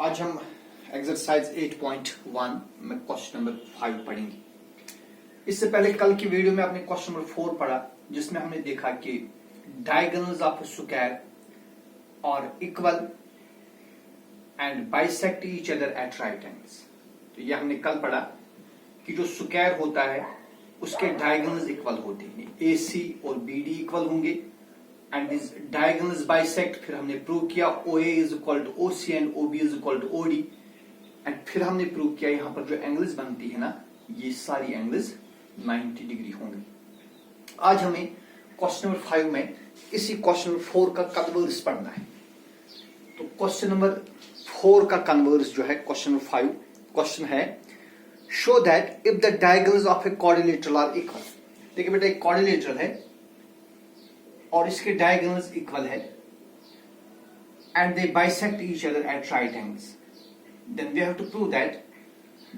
आज हम एक्सरसाइज 8.1 में क्वेश्चन नंबर 5 पढ़ेंगे। इससे पहले कल की वीडियो में आपने क्वेश्चन नंबर 4 पढ़ा, जिसमें हमने देखा कि डायगोनल्स ऑफ स्क्वायर और equal and bisect each other at right angles. तो ये हमने कल पढ़ा कि जो स्क्वायर होता है उसके डायगोनल्स इक्वल होते हैं, AC और BD इक्वल होंगे एंड दिस डायगोनल्स बाइसेक्ट। फिर हमने प्रूव किया OA is equal to OC and OB is equal to OD। And फिर हमने प्रूव किया यहाँ पर जो एंगल्स बनती है ना, ये सारी एंगल्स 90 डिग्री होंगे। आज हमें क्वेश्चन नंबर 5 में इसी क्वेश्चन नंबर 4 का कन्वर्स पढ़ना है। तो क्वेश्चन नंबर 4 का कन्वर्स जो है क्वेश्चन नंबर 5 क्वेश्चन है, show that if the diagonals of a quadrilateral are equal. देखिए बेटा, एक क्वाड्रिलेटरल है और इसके डायगोनल्स इक्वल है and they bisect each other at right angles, then we have to prove that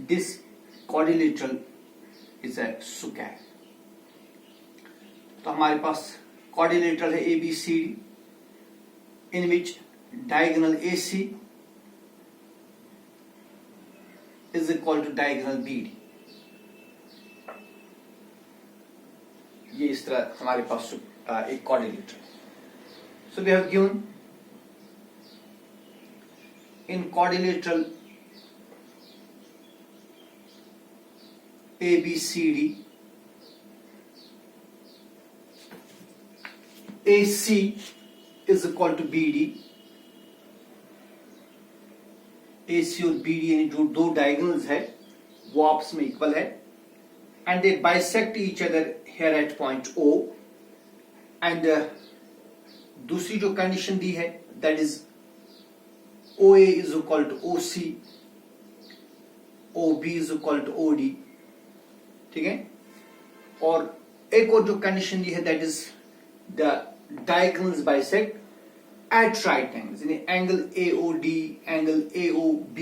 this quadrilateral is a square. तो हमारे पास क्वाड्रिलेटरल है ABCD in which diagonal AC is equal to diagonal BD। ये इस तरह हमारे पास एक quadrilateral. So we have given in quadrilateral ABCD AC is equal to BD। AC और BD यानी जो दो डायगोनल्स है वो आपस में इक्वल है and they bisect each other here at point O। And दूसरी जो कंडीशन दी है that is OA is equal to OC, OB is equal to OD। ठीक है, और एक और जो कंडीशन दी है that is the diagonals bisect at right angles, यानी angle AOD, angle AOB,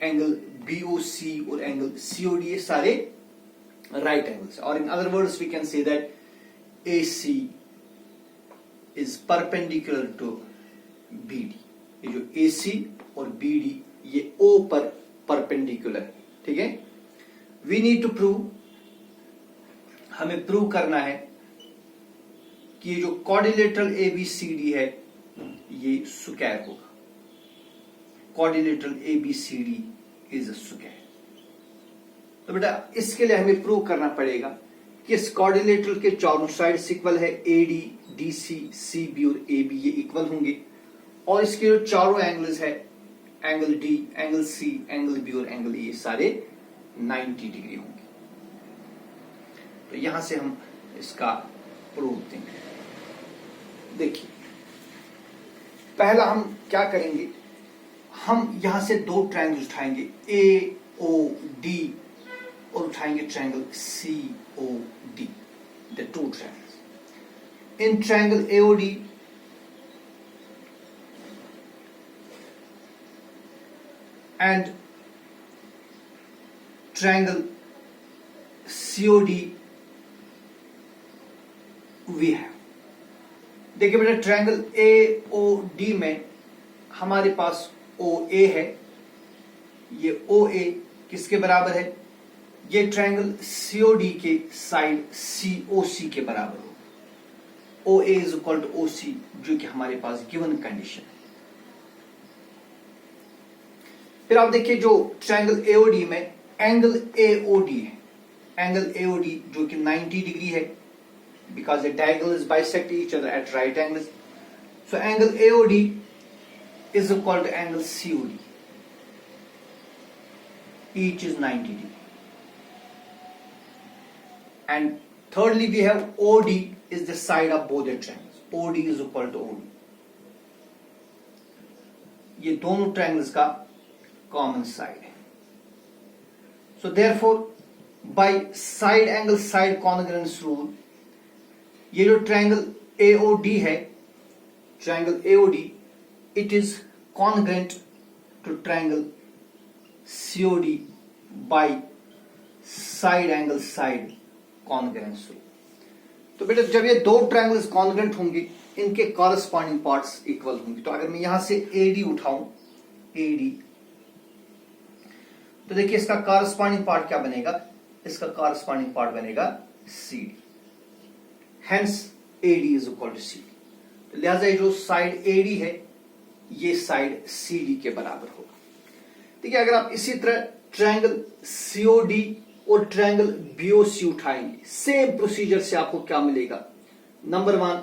angle BOC और एंगल COD, ये सारे राइट एंगल्स। और in other words we can say that AC is perpendicular to BD। ये जो AC और BD ये O पर परपेंडिकुलर है। ठीक है, वी नीड टू प्रूव, हमें प्रूव करना है कि ये जो क्वाड्रिलेटरल ABCD है ये स्क्वायर होगा। Quadrilateral ABCD is a square. तो बेटा इसके लिए हमें प्रूव करना पड़ेगा कि इस क्वाड्रिलेटरल के चारों साइड्स इक्वल है, AD, DC, CB और AB ये इक्वल होंगे, और इसके जो चारों एंगल्स है, angle D, angle C, angle B और एंगल A, ये सारे 90 डिग्री होंगे। तो यहां से हम इसका प्रूफ देंगे। देखिए, पहला हम क्या करेंगे, हम यहां से दो ट्रायंगल उठाएंगे AOD और उठाएंगे triangle COD, the two triangles. In triangle AOD and triangle COD we have, देखिए बेटा ट्रायंगल AOD में हमारे पास OA है, ये OA किसके बराबर है, ये ट्रायंगल COD के साइड COC के बराबर हो। OA is equal to OC, जो कि हमारे पास गिवन कंडीशन है। फिर आप देखिए जो ट्रायंगल AOD में एंगल AOD है, एंगल AOD जो कि 90 डिग्री है, because the diagonals bisect each other at right angles. So angle AOD is equal to angle COD. Each is 90 degree. And thirdly we have OD is the side of both the triangles. OD is equal to OD. ये दोनों triangles का common side है. So therefore by side angle side congruence rule, ये जो triangle AOD है, triangle AOD, it is congruent to triangle COD by side angle side congruence rule. तो बेटा जब ये दो ट्रायंगल्स कॉन्ग्रेंट होंगे, इनके कॉरस्पॉन्डिंग पार्ट्स इक्वल होंगे। तो अगर मैं यहां से AD उठाऊं, AD तो देखिए इसका कॉरस्पॉन्डिंग पार्ट क्या बनेगा, इसका कॉरस्पॉन्डिंग पार्ट बनेगा CD, hence AD is equal to CD। तो लिहाजा जो साइड AD है ये साइड CD के बराबर होगा। देखिए अगर आप इसी तरह ट्रायंगल COD और ट्रायंगल BOC उठाएंगे, सेम प्रोसीजर से आपको क्या मिलेगा, number 1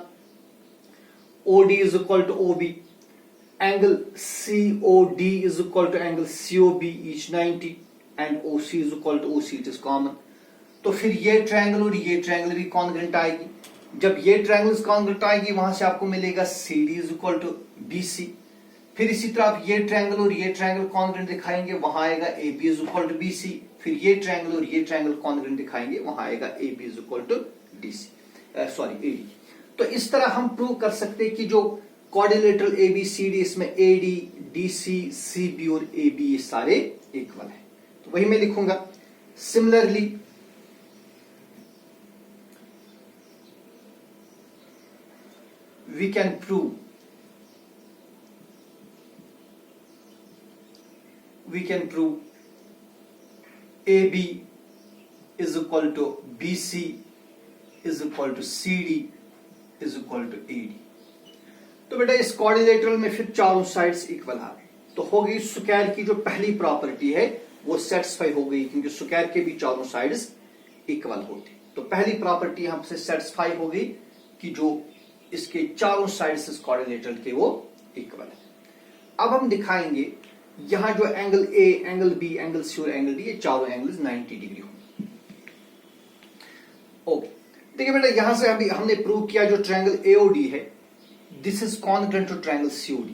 OD is equal to OB, angle COD is equal to angle COB each 90 and OC is equal to OC, it is common. तो फिर ये ट्रायंगल और ये ट्रायंगल भी कॉन्ग्रुएंट आएगी। जब ये ट्रायंगल्स कॉन्ग्रुएंट आएगी वहां से आपको मिलेगा CD is equal to BC। फिर इसी तरह आप ये ट्रायंगल और ये ट्रायंगल कॉन्ग्रुएंट दिखाएंगे, वहां आएगा AB is equal to BC। फिर ये ट्रायंगल और ये ट्रायंगल कॉन्ग्रुएंट दिखाएंगे, वहां आएगा AB is equal to AD। तो इस तरह हम प्रूव कर सकते हैं कि जो क्वाड्रिलेटरल ABCD, इसमें AD, DC, CB और AB ये सारे इक्वल है। तो वही मैं लिखूंगा। Similarly we can prove AB is equal to BC is equal to CD is equal to AD। तो बेटा इस क्वाड्रिलेटरल में फिर चारों साइड्स इक्वल आ गए, तो हो गई स्क्वायर की जो पहली प्रॉपर्टी है वो सेटिस्फाई हो गई, क्योंकि स्क्वायर के भी चारों साइड्स इक्वल होती। तो पहली प्रॉपर्टी हमसे सेटिस्फाई हो गई कि जो इसके चारों साइड्स इस क्वाड्रिलेटरल के वो इक्वल है। अब हम दिखाएंगे यहां जो angle A, angle B, angle C और एंगल D, ये चारों एंगल्स 90 डिग्री होंगे। ओके, देखिए बेटा यहां से अभी हमने प्रूव किया जो ट्रायंगल AOD है this is congruent to triangle COD।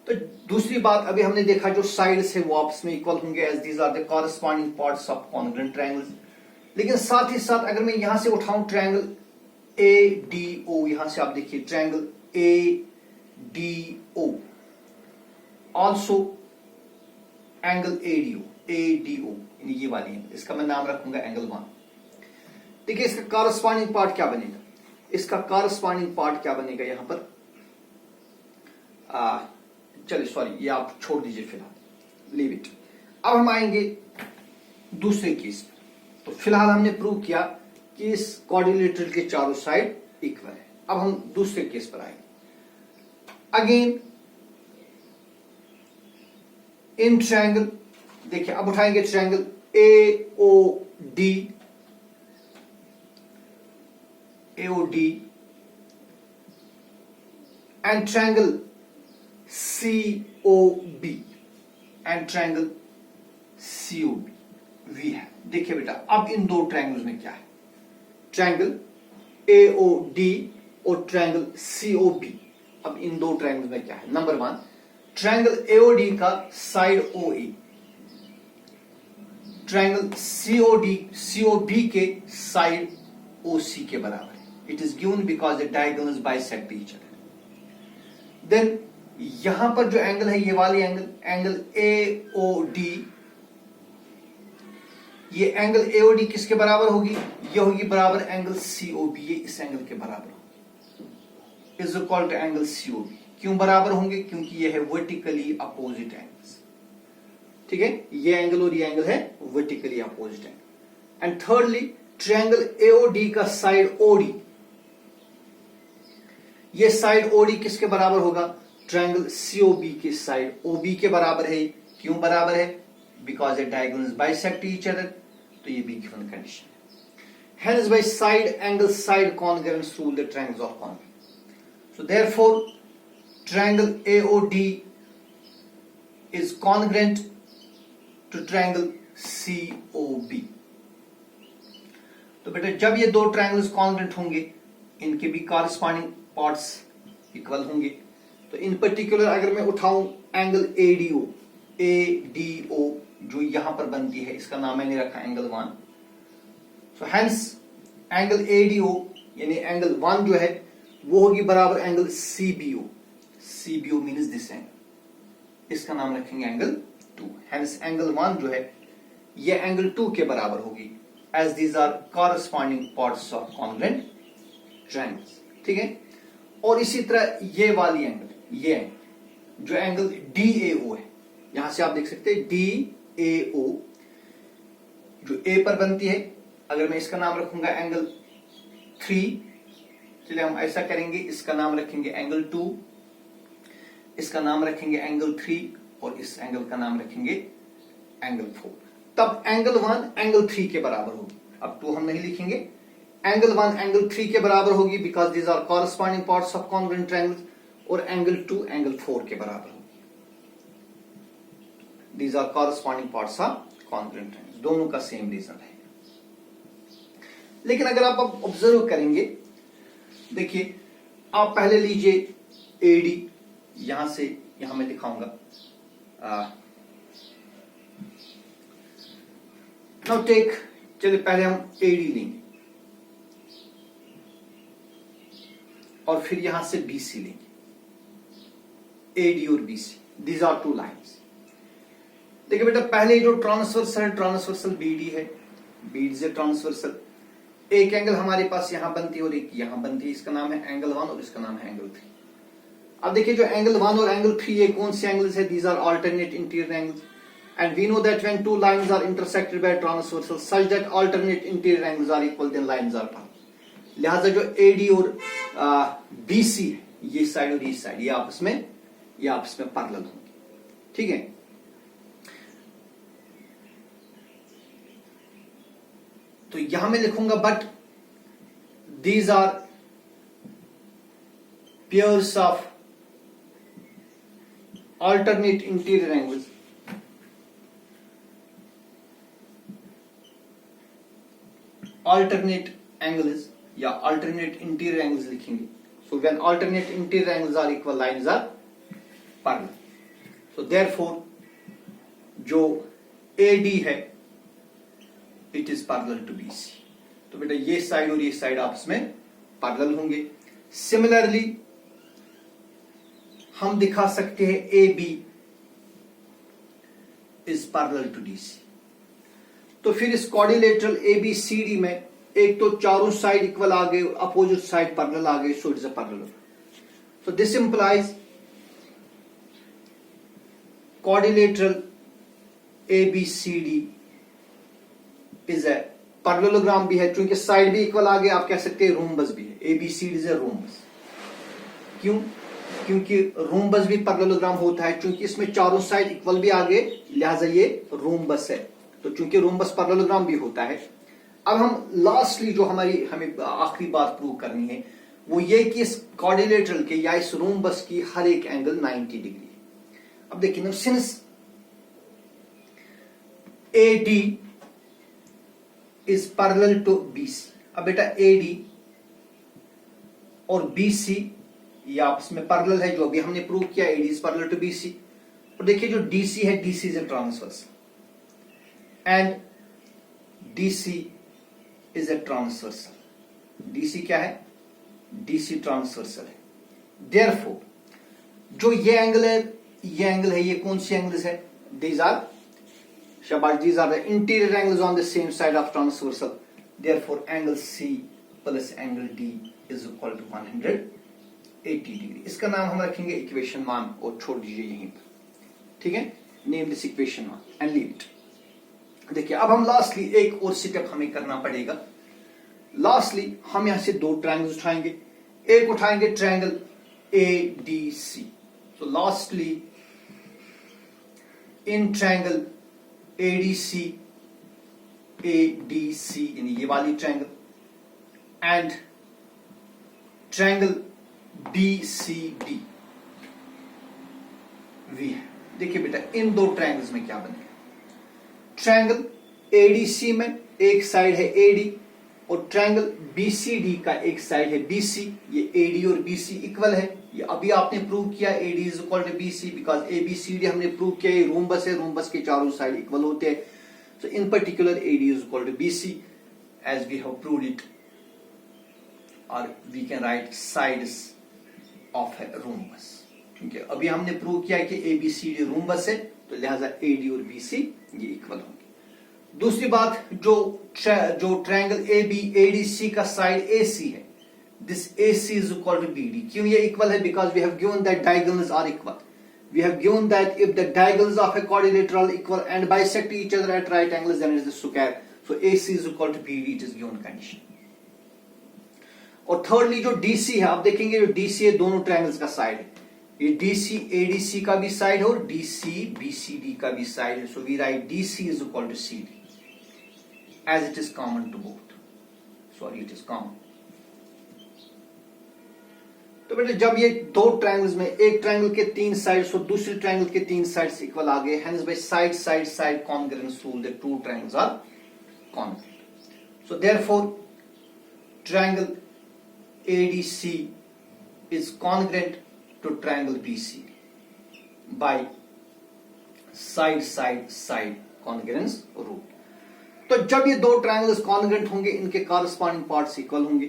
तो दूसरी बात अभी हमने देखा जो साइड्स है वो आपस में इक्वल होंगे as these are the corresponding parts of congruent triangles. लेकिन साथ ही साथ अगर मैं यहां से उठाऊं ट्रायंगल ADO, यहां से आप देखिए triangle ADO, also angle ADO यानी ये वाली है, इसका मैं नाम रखूंगा एंगल 1। देखिए इसका कॉरस्पॉन्डिंग पार्ट क्या बनेगा, इसका कॉरस्पॉन्डिंग पार्ट क्या बनेगा यहां पर, चलिए सॉरी ये आप छोड़ दीजिए फिलहाल, लीव इट। अब हम आएंगे दूसरे केस पर। तो फिलहाल हमने प्रूव किया कि इस क्वाड्रिलेटरल के चारों साइड इक्वल है। अब हम दूसरे केस पर आएंगे। अगेन इन ट्रायंगल, देखिए अब उठाएंगे triangle AOD and triangle COB and triangle COB we है। देखिए बेटा अब इन दो ट्रायंगल्स में क्या है, ट्रायंगल AOD और ट्रायंगल COB। अब इन दो ट्रायंगल्स में क्या है, नंबर 1 ट्रायंगल AOD का साइड OA ट्रायंगल COB के साइड OC के बराबर है। It is given because the diagonals bisect each other. Then यहां पर जो एंगल है ये वाली एंगल AOD, ये एंगल AOD किसके बराबर होगी, ये होगी बराबर एंगल COB, ये इस एंगल के बराबर होगी, is equal to angle COB। क्यों बराबर होंगे, क्योंकि ये है वर्टिकली अपोजिट एंगल्स। ठीक है, ये एंगल और ये एंगल है vertically opposite angle. And thirdly triangle AOD का साइड OD, ये साइड OD किसके बराबर होगा, ट्रायंगल COB के साइड OB के बराबर है। क्यों बराबर है, because the diagonals bisect each other, तो ये भी गिवन कंडीशन है। Hence by side angle side congruence rule the triangles are congruent. So therefore triangle AOD is congruent to triangle COB। तो बेटा जब ये दो ट्रायंगल्स कॉन्ग्रुएंट होंगे इनके भी कॉरस्पॉन्डिंग पार्ट्स इक्वल होंगे। तो इन पर्टिकुलर अगर मैं उठाऊं एंगल ADO जो यहां पर बनती है, इसका नाम मैंने रखा angle 1। So hence angle ADO यानी एंगल 1 जो है वो होगी बराबर angle CBO means this angle, इसका नाम रखेंगे एंगल 2। हेंस एंगल 1 जो है ये एंगल 2 के बराबर होगी as these are corresponding parts of congruent triangles. ठीक है, और इसी तरह ये वाली एंगल, ये एंगल जो एंगल DAO है, यहां से आप देख सकते हैं DAO, जो ए पर बनती है, अगर मैं इसका नाम रखूंगा एंगल 3, चलिए हम ऐसा करेंगे, इसका नाम रखेंगे एंगल 2, इसका नाम रखेंगे एंगल 3 और इस एंगल का नाम रखेंगे एंगल 4। तब एंगल 1 एंगल 3 के बराबर होगी। अब 2 हम नहीं लिखेंगे, एंगल 1 एंगल 3 के बराबर होगी because these are corresponding parts of congruent triangles, और एंगल 2 एंगल 4 के बराबर होगी। These are corresponding parts of congruent triangles, दोनों का सेम रीजन है। लेकिन अगर आप ऑब्जर्व करेंगे, देखिए आप पहले लीजिए एडी, यहां से यहां मैं दिखाऊंगा। नाउ टेक, चलिए पहले हम एडी लेंगे और फिर यहां से बीसी लेंगे, एडी और B C, these are two lines. देखिए बेटा, पहले जो ट्रांसवर्सल बीडी है, बीडी से ट्रांसवर्सल एक एंगल हमारे पास यहां बनती है और एक यहां बनती है, इसका नाम है एंगल 1 और इसका नाम है एंगल 3। अब देखिए जो एंगल 1 और एंगल 3 ये कौन से एंगल्स है? These are alternate interior angles, and we know that when two lines are intersected by transversal such that alternate interior angles are equal, then lines are parallel। लिहाजा जो AD और BC है, ये side और ये side, ये आपस में पैरेलल होंगे, ठीक है। तो यहां मैं लिखूंगा but these are pairs of alternate interior angles alternate angles या alternate interior angles लिखेंगे। So when alternate interior angles are equal, lines are parallel. So therefore जो AD है it is parallel to BC। तो बेटा ये side और ये side आपस में पैरेलल होंगे। सिमिलरली हम दिखा सकते हैं AB is parallel to DC। तो फिर इस क्वाड्रिलेटरल ABCD में एक तो चारों साइड इक्वल आ गए, अपोजिट साइड पैरेलल आ गए, so it is a parallel. So this implies quadrilateral ABCD is a parallelogram भी है, चूंकि साइड भी इक्वल आ गए, आप कह सकते हैं रोम्बस भी है। ABCD is a rhombus. क्यों? क्योंकि रोम्बस भी पैरेललोग्राम होता है, चूंकि इसमें चारों साइड इक्वल भी आ गए, लिहाजा ये रोम्बस है। तो चूंकि रोम्बस पैरेललोग्राम भी होता है। अब हम लास्टली जो हमें आखिरी बात प्रूव करनी है वो ये कि इस क्वाड्रिलेटरल के या इस रोम्बस की हर एक एंगल 90 डिग्री है। अब देखिए, since AD is parallel to BC, अब बेटा AD और BC ये आपस में पैरेलल है, जो अभी हमने प्रूव किया, AD is parallel to BC। और देखिए जो DC है, DC is a transversal and DC is a transversal. DC क्या है? DC ट्रांसवर्सल है। देयरफॉर जो ये एंगल है, ये कौन सी एंगल्स है? दीज आर शाबाश, these are the interior angles on the same side of transversal. Therefore angle C plus angle D is equal to 180 degree. इसका नाम हम रखेंगे इक्वेशन 1 और छोड़ दीजिए यहीं पर, ठीक है। Name this equation 1 and leave it. देखिए अब हम लास्टली एक और स्टेप हमें करना पड़ेगा। लास्टली हम यहां से दो ट्रायंगल्स उठाएंगे, एक उठाएंगे triangle ADC। So lastly in triangle ADC यानी ये वाली triangle and triangle BCD we है। देखिए बेटा इन दो ट्रायंगल्स में क्या बनेगा। ट्रायंगल ADC में एक साइड है AD और ट्रायंगल BCD का एक साइड है BC। ये AD और BC इक्वल है, ये अभी आपने प्रूव किया AD is equal to BC because ABCD हमने प्रूव किया ये रोम्बस है, रोम्बस के चारों साइड इक्वल होते हैं। So in particular AD is equal to BC as we have proved it, और we can write sides of a rhombus. क्योंकि अभी हमने प्रूव किया कि ABCD रोम्बस है, तो लिहाजा AD और BC ये इक्वल होंगे। दूसरी बात, जो ट्रायंगल ADC का साइड AC है, this AC is equal to BD। क्यों ये इक्वल है? Because we have given that diagonals are equal. We have given that if the diagonals of a quadrilateral equal and bisect each other at right angles then it is square. So AC is equal to BD, it is given condition. और thirdly जो DC है, आप देखेंगे जो DC है दोनों triangles का side है, ये DC ADC का भी साइड है और DC BCD का भी साइड है. So we write DC is equal to CD as it is common to both. Sorry, it is common. तो बेटे जब ये दो ट्रायंगल्स में एक ट्रायंगल के तीन साइड्स और दूसरे ट्रायंगल के तीन साइड्स इक्वल आ गए, hence by side side side congruence rule the two triangles are congruent. So therefore triangle ADC is congruent to triangle BCD by side side side congruence rule. तो जब ये दो triangles congruent होंगे, इनके corresponding parts equal होंगे,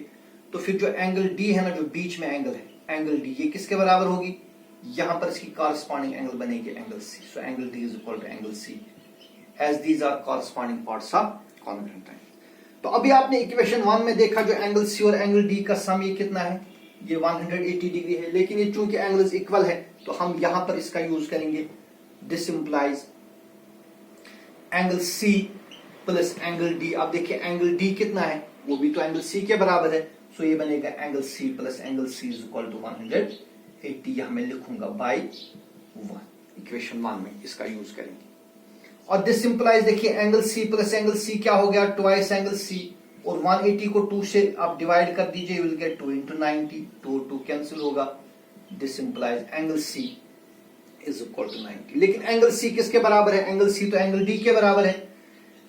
तो फिर जो एंगल डी है ना, जो बीच में एंगल है, एंगल डी ये किसके बराबर होगी, यहां पर इसकी कॉरस्पॉन्डिंग एंगल बनेगी angle C. So angle D is equal to angle C as these are corresponding parts of congruent triangle. तो अभी आपने इक्वेशन 1 में देखा जो एंगल सी और एंगल डी का सम ये कितना है, ये 180 डिग्री है, लेकिन ये चूंकि एंगल्स इक्वल है तो हम यहां पर इसका यूज करेंगे. This implies angle C plus angle D. आप देखिए एंगल डी कितना है, वो भी तो एंगल सी के बराबर है. सो ये बनेगा angle C plus angle C is equal to 180. यहां मैं लिखूंगा बाई 1. इक्वेशन 1 में इसका यूज करेंगे. और दिस इंप्लाइज देखिए angle C plus angle C क्या हो गया, ट्वाइस एंगल सी, और 180 को 2 से आप डिवाइड कर दीजिए, you will get 2 into 90. 2 cancel होगा. This implies angle C is equal to 90. लेकिन एंगल सी किसके बराबर है, एंगल सी तो एंगल डी के बराबर है.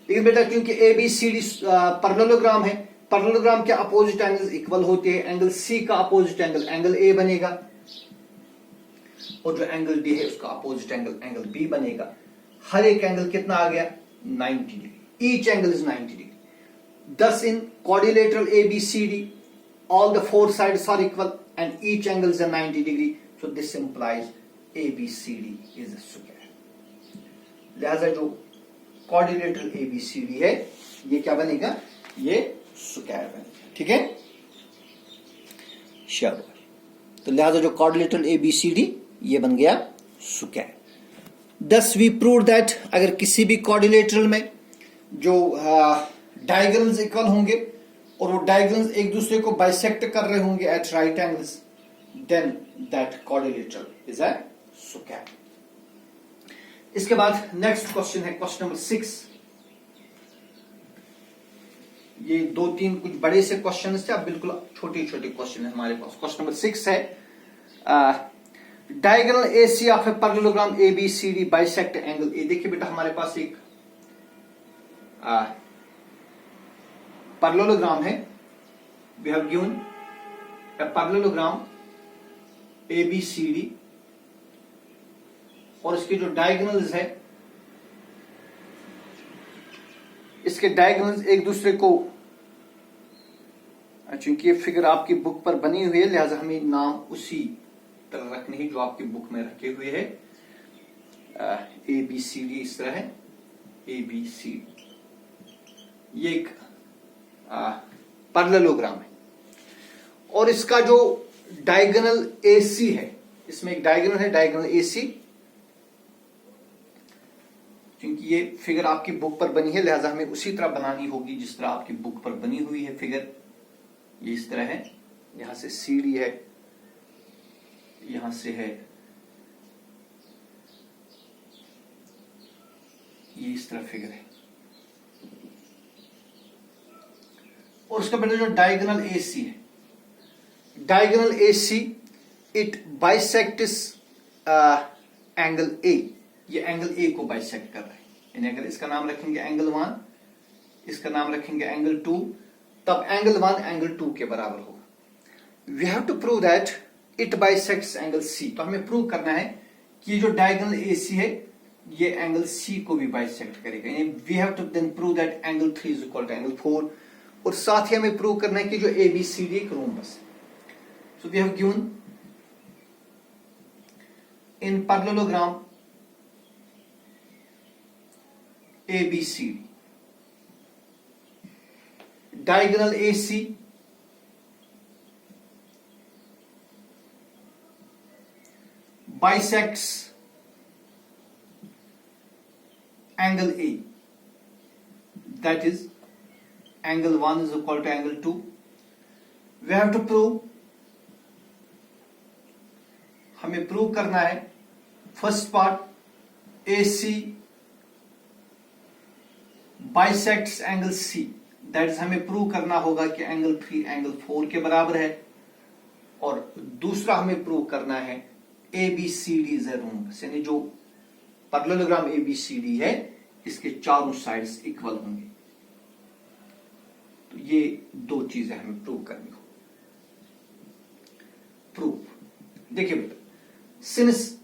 लेकिन बेटा क्योंकि ABCD पैरेललोग्राम है, पैरेललोग्राम के अपोजिट एंगल्स इक्वल होते हैं, एंगल सी का अपोजिट एंगल एंगल ए बनेगा और जो एंगल डी है उसका अपोजिट एंगल एंगल बी बनेगा. हर एक एंगल कितना आ गया, 90 degree. Each angle is 90 degree. Thus in quadrilateral ABCD all the four sides are equal and each angle is a 90 degree. So this implies ABCD is a square. लिहाजा जो quadrilateral ABCD है ये क्या बनेगा, ये square बनेगा. ठीक है, शाबाश. तो लिहाजा जो quadrilateral ABCD ये बन गया square. Thus we proved that अगर किसी भी quadrilateral में जो डायगोनल्स इक्वल होंगे और वो डायगोनल्स एक दूसरे को बाइसेक्ट कर रहे होंगे at right angles, then that quadrilateral is a square. इसके बाद नेक्स्ट क्वेश्चन है क्वेश्चन नंबर 6. ये 2-3 कुछ बड़े से क्वेश्चन थे, अब बिल्कुल छोटे छोटे क्वेश्चन है हमारे पास. क्वेश्चन नंबर 6 है diagonal AC of a parallelogram ABCD bisect angle A. देखिए बेटा हमारे पास एक पैरेललोग्राम है. We have given a parallelogram ABCD और इसके जो डायगोनल्स है, इसके डायगोनल्स एक दूसरे को, चूंकि ये फिगर आपकी बुक पर बनी हुई है लिहाजा हमें नाम उसी तरह रखने हैं जो आपकी बुक में रखे हुए है. ABCD इस तरह है, ABCD. ये एक पैरेललोग्राम है और इसका जो डायगोनल AC है, इसमें एक डायगोनल है डायगोनल AC. क्योंकि ये फिगर आपकी बुक पर बनी है लिहाजा हमें उसी तरह बनानी होगी जिस तरह आपकी बुक पर बनी हुई है फिगर. ये इस तरह है, यहां से CD है, यहां से है, ये इस तरह फिगर है. और उसका पहले जो डायगोनल AC है, diagonal AC it bisects angle A. ये एंगल A को बाइसेक्ट कर रहा है. यानी अगर इसका नाम रखेंगे एंगल 1, इसका नाम रखेंगे एंगल 2, तब एंगल 1 एंगल 2 के बराबर होगा. We have to prove that it bisects angle C. तो हमें प्रूव करना है कि ये जो डायगोनल AC है ये एंगल C को भी बाइसेक्ट करेगा. यानी we have to then prove that angle 3 is equal to angle 4. और साथ ही हमें प्रूव करना है कि जो ABCD एक रोम्बस है. So we have given in parallelogram ABCD diagonal AC bisects angle A, that is angle 1 is equal to angle 2. We have to prove, हमें प्रूव करना है first part AC bisects angle C, that is हमें prove करना होगा कि angle 3 angle 4 के बराबर है, और दूसरा हमें प्रूव करना है ABCD इज अ रोम्बस, यानी जो पैरेललोग्राम ABCD है इसके चारों साइड्स इक्वल होंगे। तो ये दो चीजें हमें प्रूव करनी हो। प्रूफ देखिए बेटा, since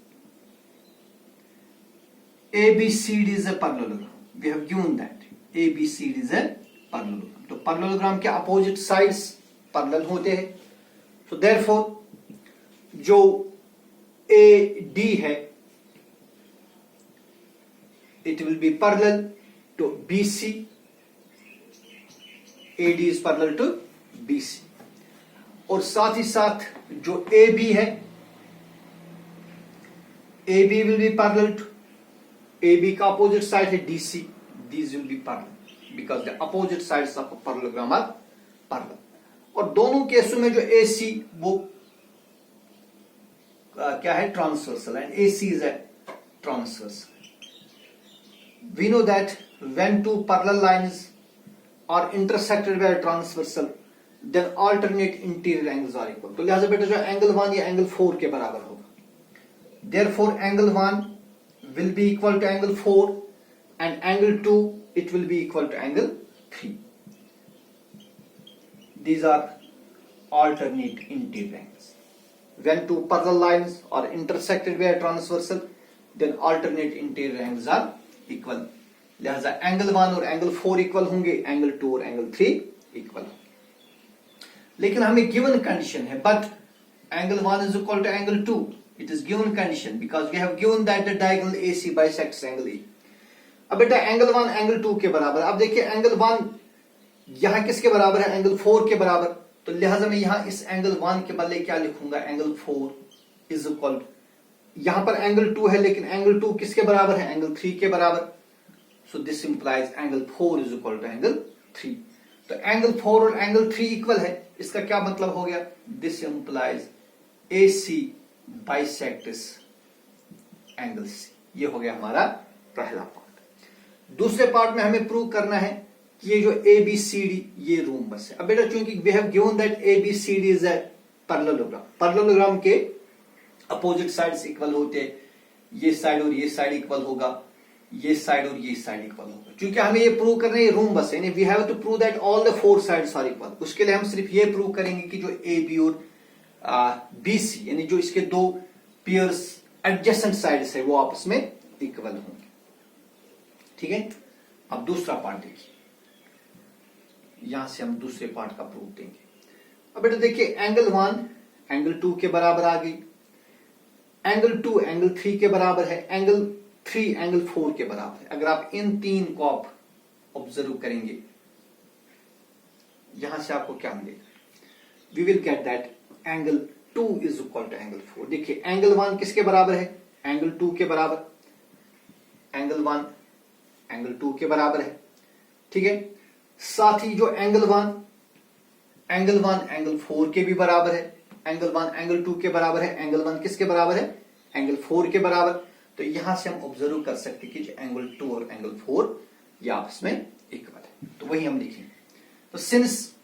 ABCD is a parallelogram, we have given that ABCD is a parallelogram, तो parallelogram के अपोजिट साइड्स पैरेलल होते हैं, तो देयरफॉर जो AD है it will be parallel to BC, AD is parallel to BC, और साथ ही साथ जो AB है AB will be parallel to, AB का अपोजिट साइड है DC, these will be parallel because the opposite sides of a parallelogram are parallel, और दोनों केसों में जो AC वो क्या है, transversal, and AC is a transversal. We know that when two parallel lines are intersected by a transversal, then alternate interior angles are equal. तो लिहाजा बेटा जो एंगल 1 या एंगल 4 के बराबर होगा, therefore angle 1 will be equal to angle 4 and angle 2 it will be equal to angle 3. These are alternate interior angles. When two parallel lines are intersected by a transversal, then alternate interior angles are equal, लिहाजा angle 1 और angle 4 equal होंगे, angle 2 और angle 3 equal होंगे। लेकिन हमें given condition है, but angle 1 is equal to angle 2, it is given condition because we have given that the diagonal AC bisects angle E। अब बेटा एंगल 1 एंगल 2 के बराबर, अब देखिए एंगल 1 यहां किसके बराबर है, एंगल 4 के बराबर, तो लिहाजा मैं यहां इस एंगल 1 के बदले क्या लिखूंगा, एंगल 4 इज इक्वल टू, यहां पर एंगल 2 है लेकिन एंगल 2 किसके बराबर है, एंगल 3 के बराबर, so this implies angle 4 is equal to angle 3। तो एंगल 4 और एंगल 3 इक्वल है, इसका क्या मतलब हो गया, this implies AC bisects angle C। ये हो गया हमारा पहला पार्ट। दूसरे पार्ट में हमें प्रूव करना है कि ये जो ABCD ये रोम्बस है। अब बेटा चूंकि we have given that ABCD is a parallelogram, parallelogram के अपोजिट साइड्स इक्वल होते हैं, ये साइड और ये साइड इक्वल होगा, ये साइड और ये साइड इक्वल होगा। क्योंकि हमें ये प्रूव करना है रोम्बस है, we have to prove that all the 4 sides are equal. उसके लिए हम सिर्फ ये प्रूव करेंगे कि जो AB और BC यानी जो इसके दो पेयर्स एडजेसेंट साइड्स है वो आपस में इक्वल होंगे। ठीक है, अब दूसरा पार्ट देखिए, यहां से हम दूसरे पार्ट का प्रूफ देंगे। अब बेटा देखिए एंगल 1 एंगल 2 के बराबर आ गई, एंगल 2 एंगल 3 के बराबर है, एंगल 3 एंगल 4 के बराबर है। अगर आप इन तीन को आप ऑब्जर्व करेंगे, यहां से आपको क्या मिलेगा, we will get that angle 2 is equal to angle 4। देखिए एंगल 1 किसके बराबर है, एंगल 2 के बराबर, एंगल 1 एंगल 2 के बराबर है। ठीक है, साथ ही जो एंगल 1 एंगल 4 के भी बराबर है, एंगल 1 एंगल 2 के बराबर है, एंगल 1 किसके बराबर है, एंगल 4 के बराबर। तो यहां से हम ऑब्जर्व कर सकते हैं कि एंगल 2 और एंगल 4 ये आपस में इक्वल है। तो वही हम लिखेंगे, तो since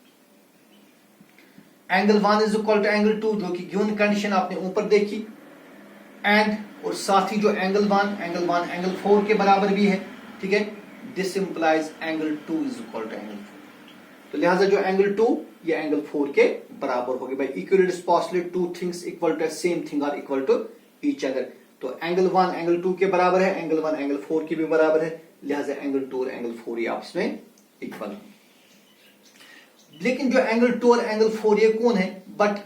angle 1 is equal to angle 2 जो कि गिवन कंडीशन आपने ऊपर देखी, एंड और साथ ही जो एंगल 1 एंगल 4 के बराबर भी है। ठीक है, this implies angle 2 is equal to angle 4। तो लिहाजा जो एंगल 2 ये एंगल 4 के बराबर हो गए। भाई equilateral postulate, two things equal to same thing are equal to each other. तो एंगल 1 एंगल 2 के बराबर है, एंगल 1 एंगल 4 के भी बराबर है, लिहाजा एंगल 2 और एंगल 4 ये आपस में इक्वल है। लेकिन जो एंगल 2 और एंगल 4 ये कौन है, बट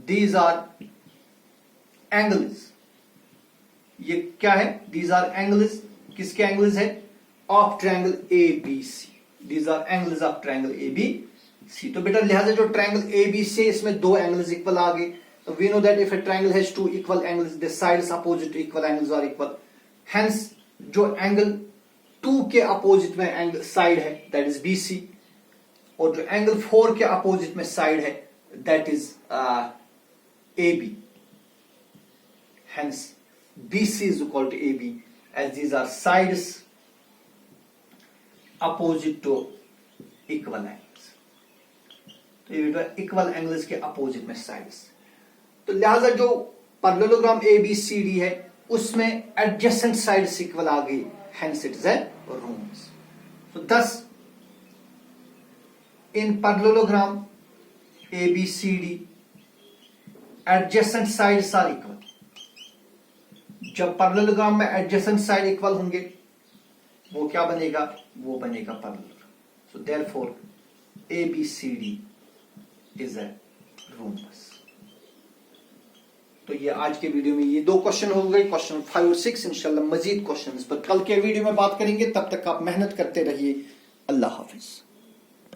दीज आर एंगल्स। ये क्या है, दीज आर एंगल्स, किसके एंगल्स है, of triangle ABC। These are angles of triangle ABC। तो बेटा लिहाजा जो ट्रायंगल ABC है इसमें दो एंगल्स इक्वल आ गए। So we know that if a triangle has two equal angles, the sides opposite to equal angles are equal. Hence, जो angle 2 के अपोजिट में एंगल साइड है, that is BC, और जो एंगल 4 के अपोजिट में side है that is AB. Hence BC is equal to AB as these are sides opposite to equal angles. तो ये बेटा इक्वल एंगल्स के अपोजिट में साइड्स. तो लिहाजा जो पैरेललोग्राम ABCD है उसमें एडजेसेंट साइड्स इक्वल आ गई. Hence it is a rhombus. So thus in parallelogram ABCD adjacent sides are equal. जब पैरेललोग्राम में एडजेसेंट साइड इक्वल होंगे वो क्या बनेगा, वो बनेगा parallelogram. So therefore ABCD is a rhombus. तो ये आज के वीडियो में ये 2 क्वेश्चन हो गए, क्वेश्चन 5 और 6. इंशाल्लाह मजीद क्वेश्चन पर कल के वीडियो में बात करेंगे. तब तक आप मेहनत करते रहिए. अल्लाह हाफिज.